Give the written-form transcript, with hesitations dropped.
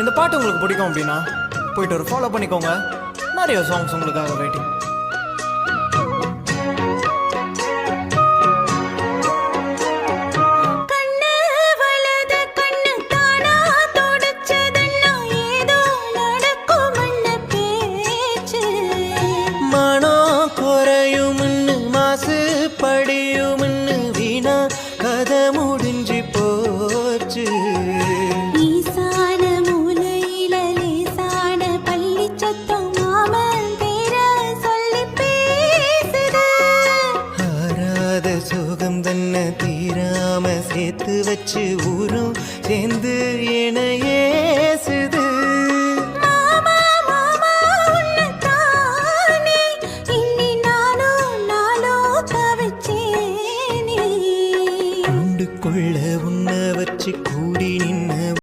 இந்த பாட்டு உங்களுக்கு பிடிக்கும் அப்படின்னா போயிட்டு ஒரு ஃபாலோ பண்ணிக்கோங்க. நிறைய சாங்ஸ் உங்களுக்காக வெயிட்டிங். மனம் குறையும்னு மாசு படியும்னு வீணா கதை முடிஞ்சு போச்சு. ஈசான மூலையில லேசான பள்ளி சத்தம் மாமன் பேர சொல்லி பேசுது. ஆறாத சோகம் தன்னை தீராம சேர்த்து வச்சு ஊரும் சேர்ந்து இணையே